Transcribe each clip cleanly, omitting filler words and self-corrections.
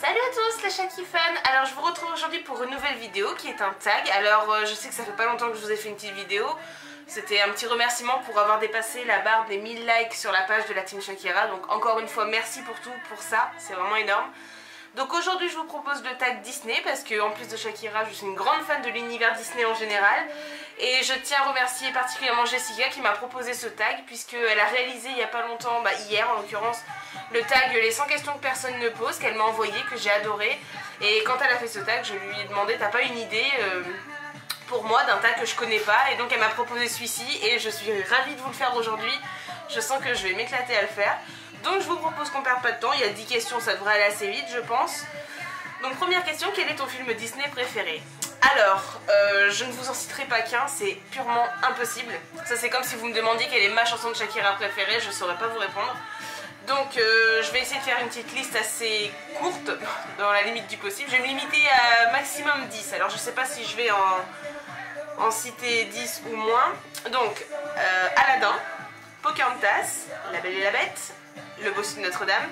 Salut à tous les chats qui fun. Alors je vous retrouve aujourd'hui pour une nouvelle vidéo qui est un tag. Alors je sais que ça fait pas longtemps que je vous ai fait une petite vidéo. C'était un petit remerciement pour avoir dépassé la barre des 1000 likes sur la page de la team Shakira. Donc encore une fois merci pour tout, pour ça, c'est vraiment énorme. Donc aujourd'hui je vous propose le tag Disney parce que en plus de Shakira je suis une grande fan de l'univers Disney en général. Et je tiens à remercier particulièrement Jessica qui m'a proposé ce tag puisqu'elle a réalisé il n'y a pas longtemps, hier en l'occurrence, le tag les 100 questions que personne ne pose qu'elle m'a envoyé, que j'ai adoré. Et quand elle a fait ce tag je lui ai demandé t'as pas une idée pour moi d'un tag que je connais pas, et donc elle m'a proposé celui-ci et je suis ravie de vous le faire aujourd'hui. Je sens que je vais m'éclater à le faire. Donc je vous propose qu'on perde pas de temps, il y a 10 questions, ça devrait aller assez vite je pense. Donc première question, quel est ton film Disney préféré? Alors, je ne vous en citerai pas qu'un, c'est purement impossible. Ça c'est comme si vous me demandiez quelle est ma chanson de Shakira préférée, je saurais pas vous répondre. Donc je vais essayer de faire une petite liste assez courte, dans la limite du possible. Je vais me limiter à maximum 10, alors je sais pas si je vais en citer 10 ou moins. Donc, Aladdin, Pocahontas, La Belle et la Bête, Le Bossu de Notre-Dame,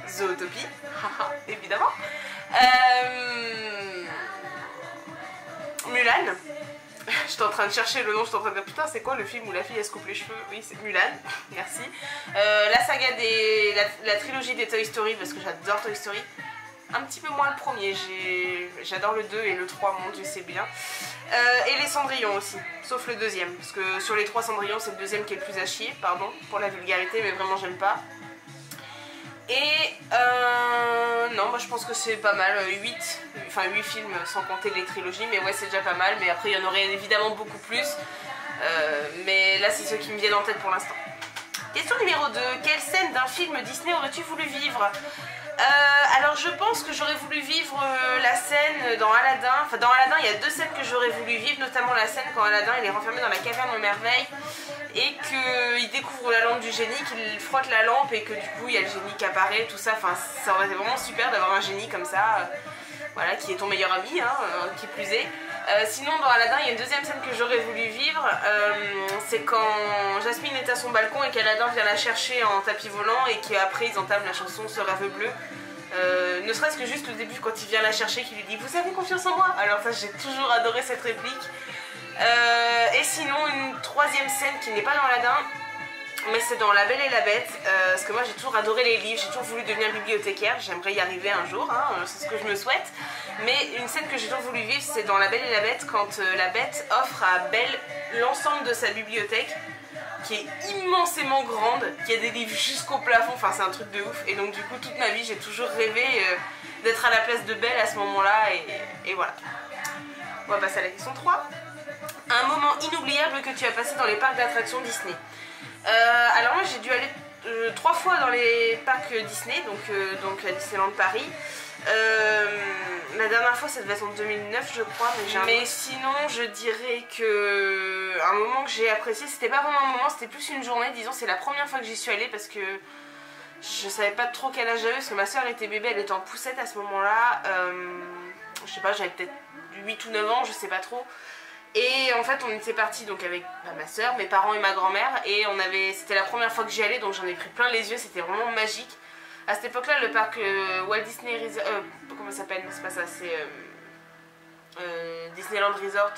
Zootopie, haha, évidemment, Mulan. J'étais en train de chercher le nom, j'étais en train de dire putain c'est quoi le film où la fille elle se coupe les cheveux? Oui c'est Mulan, merci. La saga la trilogie des Toy Story parce que j'adore Toy Story. Un petit peu moins le premier, j'adore le 2 et le 3, mon dieu c'est bien. Et les Cendrillon aussi, sauf le deuxième, parce que sur les 3 Cendrillon c'est le deuxième qui est le plus à chier, pardon pour la vulgarité mais vraiment j'aime pas. Et non, moi je pense que c'est pas mal, 8 films sans compter les trilogies, mais ouais c'est déjà pas mal, mais après il y en aurait évidemment beaucoup plus, mais là c'est ceux qui me viennent en tête pour l'instant. Question numéro 2, quelle scène d'un film Disney aurais-tu voulu vivre? Alors je pense que j'aurais voulu vivre la scène dans Aladdin. Enfin dans Aladdin il y a 2 scènes que j'aurais voulu vivre, notamment la scène quand Aladdin il est renfermé dans la caverne aux merveilles et qu'il découvre la lampe du génie, qu'il frotte la lampe et que du coup il y a le génie qui apparaît, tout ça. Enfin ça aurait été vraiment super d'avoir un génie comme ça, voilà, qui est ton meilleur ami, hein, qui plus est. Sinon dans Aladdin il y a une deuxième scène que j'aurais voulu vivre, c'est quand Jasmine est à son balcon et qu'Aladdin vient la chercher en tapis volant et qu'après ils entament la chanson Ce rêve bleu. Ne serait-ce que juste le début quand il vient la chercher, qu'il lui dit vous avez confiance en moi. Alors ça j'ai toujours adoré cette réplique. Et sinon une troisième scène qui n'est pas dans Aladdin mais c'est dans La Belle et la Bête, parce que moi j'ai toujours adoré les livres, j'ai toujours voulu devenir bibliothécaire, j'aimerais y arriver un jour, hein, c'est ce que je me souhaite. Mais une scène que j'ai toujours voulu vivre c'est dans La Belle et la Bête quand la Bête offre à Belle l'ensemble de sa bibliothèque qui est immensément grande, qui a des livres jusqu'au plafond, enfin c'est un truc de ouf. Et donc du coup toute ma vie j'ai toujours rêvé d'être à la place de Belle à ce moment-là et voilà. On va passer à la question 3. Un moment inoubliable que tu as passé dans les parcs d'attractions Disney. Alors moi j'ai dû aller 3 fois dans les parcs Disney, donc à Disneyland Paris. La dernière fois ça devait être en 2009 je crois, mais sinon je dirais que un moment que j'ai apprécié, c'était pas vraiment un moment, c'était plus une journée, disons. C'est la première fois que j'y suis allée parce que je savais pas trop quel âge j'avais, parce que ma soeur était bébé, elle était en poussette à ce moment là, je sais pas, j'avais peut-être 8 ou 9 ans, je sais pas trop. Et en fait on était partis donc avec ma soeur, mes parents et ma grand-mère, et c'était la première fois que j'y allais donc j'en ai pris plein les yeux, c'était vraiment magique. À cette époque là le parc Walt Disney Resort, comment ça s'appelle, c'est pas ça, c'est Disneyland Resort,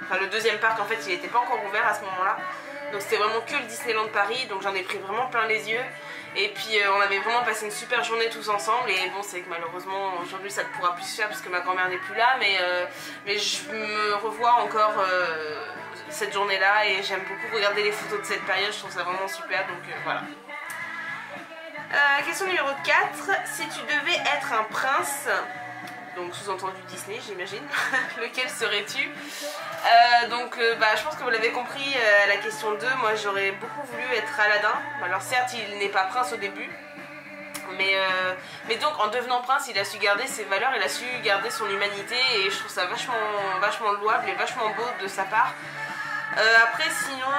enfin le deuxième parc en fait il n'était pas encore ouvert à ce moment là, donc c'était vraiment que le Disneyland Paris, donc j'en ai pris vraiment plein les yeux. Et puis on avait vraiment passé une super journée tous ensemble, et bon c'est que malheureusement aujourd'hui ça ne pourra plus se faire parce que ma grand-mère n'est plus là, mais je me revois encore cette journée là et j'aime beaucoup regarder les photos de cette période, je trouve ça vraiment super, donc voilà. Question numéro 4, si tu devais être un prince, donc sous-entendu Disney j'imagine, lequel serais-tu? Je pense que vous l'avez compris à la question 2, moi j'aurais beaucoup voulu être Aladdin. Alors certes il n'est pas prince au début, mais donc en devenant prince il a su garder ses valeurs, il a su garder son humanité, et je trouve ça vachement louable et vachement beau de sa part. Après sinon,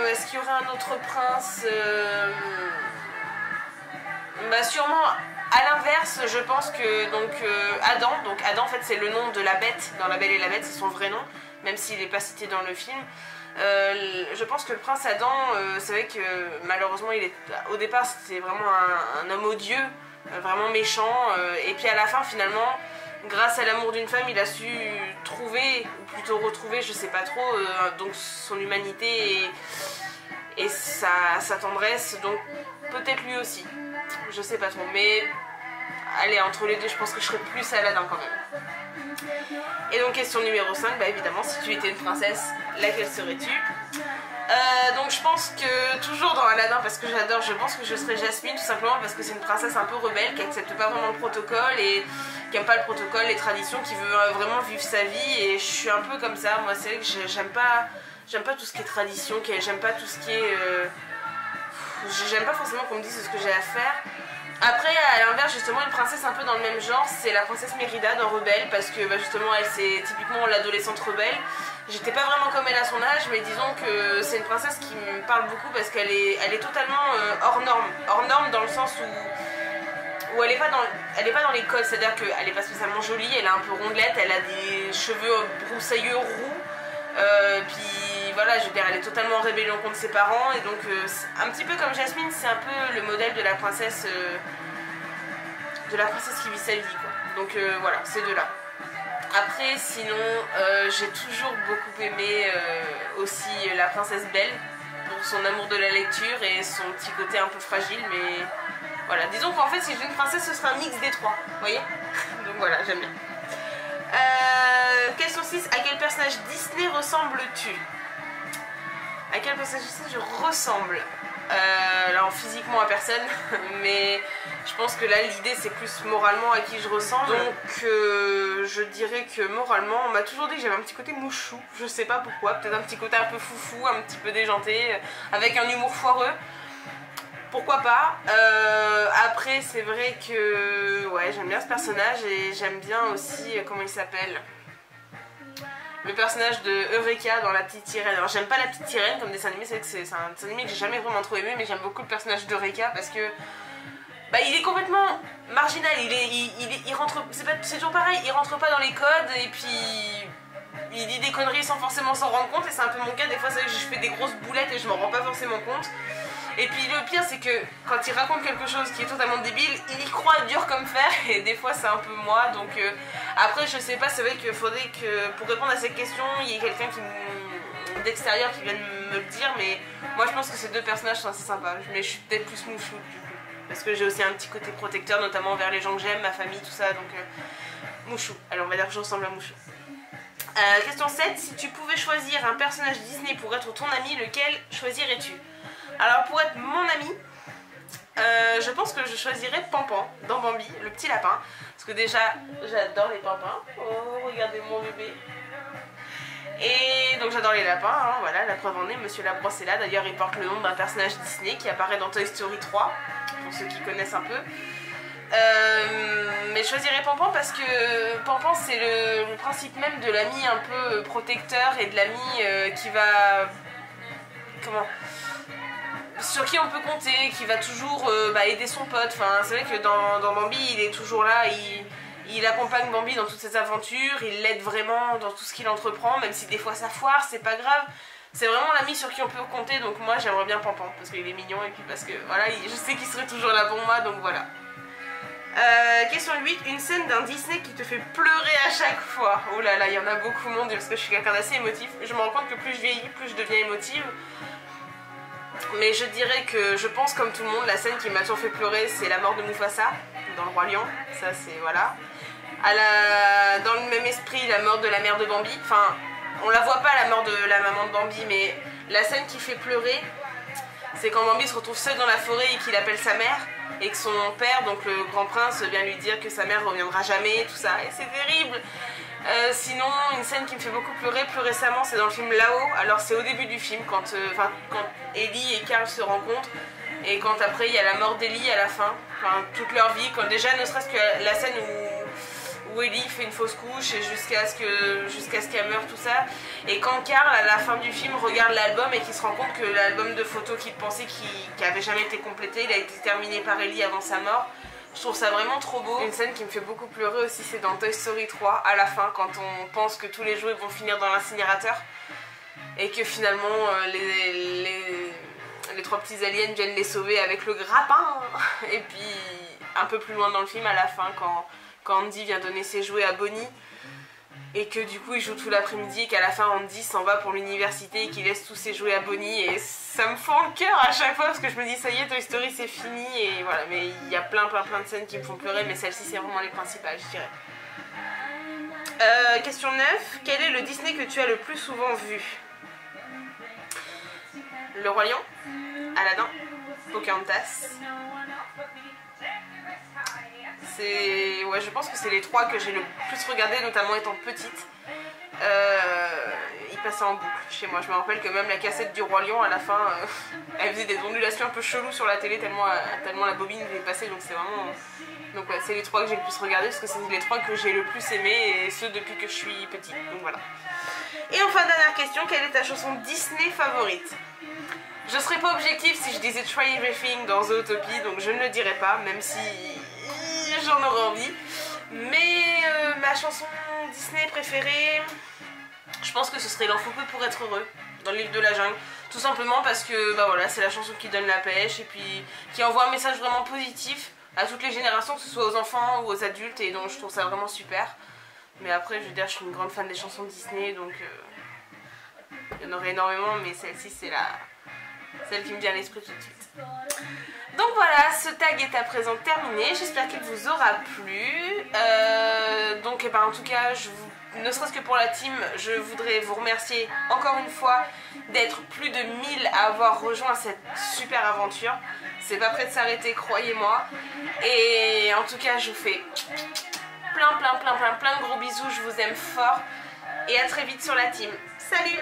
est-ce qu'il y aurait un autre prince? Sûrement à l'inverse, je pense que Adam, en fait c'est le nom de la bête dans La Belle et la Bête, c'est son vrai nom, même s'il n'est pas cité dans le film. Je pense que le prince Adam, c'est vrai que malheureusement au départ c'était vraiment un homme odieux, vraiment méchant. Et puis à la fin, finalement, grâce à l'amour d'une femme, il a su trouver, ou plutôt retrouver, je sais pas trop, donc son humanité et sa tendresse, donc peut-être lui aussi, je sais pas trop, mais allez, entre les deux, je pense que je serais plus Aladdin quand même. Et donc question numéro 5, bah évidemment, si tu étais une princesse, laquelle serais-tu? Donc je pense que, toujours dans Aladdin, parce que j'adore, je pense que je serais Jasmine, tout simplement parce que c'est une princesse un peu rebelle, qui accepte pas vraiment le protocole et qui aime pas le protocole, les traditions, qui veut vraiment vivre sa vie, et je suis un peu comme ça. Moi c'est vrai que j'aime pas tout ce qui est tradition, j'aime pas tout ce qui est... j'aime pas forcément qu'on me dise ce que j'ai à faire. Après, à l'inverse, justement, une princesse un peu dans le même genre, c'est la princesse Mérida dans Rebelle, parce que bah, justement, elle c'est typiquement l'adolescente rebelle. J'étais pas vraiment comme elle à son âge, mais disons que c'est une princesse qui me parle beaucoup parce qu'elle est totalement hors norme. Hors norme dans le sens où elle est pas dans les codes, c'est-à-dire qu'elle est pas spécialement jolie, elle est un peu rondelette, elle a des cheveux broussailleux roux, puis voilà, je veux dire, elle est totalement en rébellion contre ses parents, et donc un petit peu comme Jasmine, c'est un peu le modèle de la princesse qui vit sa vie, quoi. Donc voilà, ces deux-là. Après, sinon, j'ai toujours beaucoup aimé aussi la princesse Belle, pour son amour de la lecture et son petit côté un peu fragile, mais voilà. Disons qu'en fait, si j'ai une princesse, ce sera un mix des trois, vous voyez. Donc voilà, j'aime bien. Question 6, à quel personnage Disney ressembles-tu? À quel personnage Disney je ressemble? Alors physiquement à personne, mais je pense que là l'idée c'est plus moralement à qui je ressemble. Donc je dirais que moralement, on m'a toujours dit que j'avais un petit côté mouchou, je sais pas pourquoi, peut-être un petit côté un peu foufou, un petit peu déjanté, avec un humour foireux. Pourquoi pas. Après c'est vrai que ouais, j'aime bien ce personnage et j'aime bien aussi, comment il s'appelle, le personnage de Eureka dans La Petite Sirène. Alors j'aime pas La Petite Sirène comme dessin animé, c'est vrai que c'est un dessin animé que j'ai jamais vraiment trop aimé, mais j'aime beaucoup le personnage d'Eureka parce que bah, il est complètement marginal, il rentre, c'est toujours pareil, il rentre pas dans les codes et puis il dit des conneries sans forcément s'en rendre compte, et c'est un peu mon cas, des fois c'est vrai que je fais des grosses boulettes et je m'en rends pas forcément compte. Et puis le pire c'est que quand il raconte quelque chose qui est totalement débile, il y croit dur comme fer, et des fois c'est un peu moi, donc après je sais pas, c'est vrai qu'il faudrait que pour répondre à cette question, il y ait quelqu'un d'extérieur qui vienne me le dire, mais moi je pense que ces deux personnages sont assez sympas, mais je suis peut-être plus mouchou du coup, parce que j'ai aussi un petit côté protecteur, notamment envers les gens que j'aime, ma famille, tout ça, donc mouchou, alors on va dire que je ressemble à mouchou. Question 7, si tu pouvais choisir un personnage Disney pour être ton ami, lequel choisirais-tu? Alors pour être mon ami, je pense que je choisirais Pampan dans Bambi, le petit lapin. Parce que déjà, j'adore les pampins. Oh, regardez mon bébé. Et donc j'adore les lapins, hein, voilà, la preuve en est, Monsieur Labrosse est là. D'ailleurs, il porte le nom d'un personnage Disney qui apparaît dans Toy Story 3, pour ceux qui connaissent un peu. Mais je choisirais Pampan parce que Pampan, c'est le principe même de l'ami un peu protecteur et de l'ami qui va... Comment, sur qui on peut compter, qui va toujours aider son pote. Enfin, c'est vrai que dans Bambi, il est toujours là, il accompagne Bambi dans toutes ses aventures, il l'aide vraiment dans tout ce qu'il entreprend, même si des fois ça foire, c'est pas grave. C'est vraiment l'ami sur qui on peut compter, donc moi j'aimerais bien Pampan, parce qu'il est mignon et puis parce que voilà, je sais qu'il serait toujours là pour moi, donc voilà. Question 8, une scène d'un Disney qui te fait pleurer à chaque fois. Oh là là, il y en a beaucoup, mon dieu, parce que je suis quelqu'un d'assez émotif. Je me rends compte que plus je vieillis, plus je deviens émotive. Mais je dirais que je pense comme tout le monde, la scène qui m'a toujours fait pleurer, c'est la mort de Mufasa dans Le Roi Lion. Ça c'est voilà. Dans le même esprit, la mort de la mère de Bambi. Enfin, on la voit pas la mort de la maman de Bambi, mais la scène qui fait pleurer, c'est quand Bambi se retrouve seul dans la forêt et qu'il appelle sa mère, et que son père, donc le grand prince, vient lui dire que sa mère reviendra jamais, tout ça, et c'est terrible. Sinon, une scène qui me fait beaucoup pleurer plus récemment, c'est dans le film Là-haut. Alors c'est au début du film, quand Ellie et Carl se rencontrent, et quand après il y a la mort d'Ellie à la fin, enfin toute leur vie, quand déjà ne serait-ce que la scène où Ellie fait une fausse couche et jusqu'à ce qu'elle meure, tout ça, et quand Carl à la fin du film regarde l'album et qu'il se rend compte que l'album de photos qu'il pensait qui avait jamais été complété, il a été terminé par Ellie avant sa mort. Je trouve ça vraiment trop beau. Une scène qui me fait beaucoup pleurer aussi, c'est dans Toy Story 3, à la fin, quand on pense que tous les jouets vont finir dans l'incinérateur et que finalement les trois petits aliens viennent les sauver avec le grappin. Et puis un peu plus loin dans le film, à la fin, quand Andy vient donner ses jouets à Bonnie. Et que du coup il joue tout l'après-midi et qu'à la fin Andy s'en va pour l'université et qu'il laisse tous ses jouets à Bonnie. Et ça me fend le cœur à chaque fois parce que je me dis ça y est, Toy Story c'est fini. Et voilà, mais il y a plein de scènes qui me font pleurer, mais celles-ci c'est vraiment les principales, je dirais. Question 9. Quel est le Disney que tu as le plus souvent vu? Le Roi Lion, Aladdin, Pocahontas. Ouais, je pense que c'est les 3 que j'ai le plus regardé, notamment étant petite. Il passait en boucle chez moi. Je me rappelle que même la cassette du Roi Lion, à la fin, elle faisait des ondulations un peu cheloues sur la télé tellement la bobine est passée. Donc c'est vraiment... Donc ouais, c'est les 3 que j'ai le plus regardé parce que c'est les 3 que j'ai le plus aimé et ceux depuis que je suis petite. Donc voilà. Et enfin, dernière question, quelle est ta chanson Disney favorite? Je serais pas objective si je disais Try Everything dans Zootopie, donc je ne le dirais pas, même si j'en aurais envie. Mais ma chanson Disney préférée, je pense que ce serait L'En faut peu pour être heureux, dans le livre de la jungle. Tout simplement parce que bah voilà, c'est la chanson qui donne la pêche et puis qui envoie un message vraiment positif à toutes les générations, que ce soit aux enfants ou aux adultes, et donc je trouve ça vraiment super. Mais après, je veux dire, je suis une grande fan des chansons Disney, donc il y en aurait énormément, mais celle-ci c'est celle qui me vient à l'esprit tout de suite. Donc voilà, ce tag est à présent terminé, j'espère qu'il vous aura plu. Donc en tout cas, ne serait-ce que pour la team, je voudrais vous remercier encore une fois d'être plus de 1000 à avoir rejoint cette super aventure. C'est pas prêt de s'arrêter, croyez-moi. Et en tout cas, je vous fais plein de gros bisous, je vous aime fort. Et à très vite sur la team. Salut!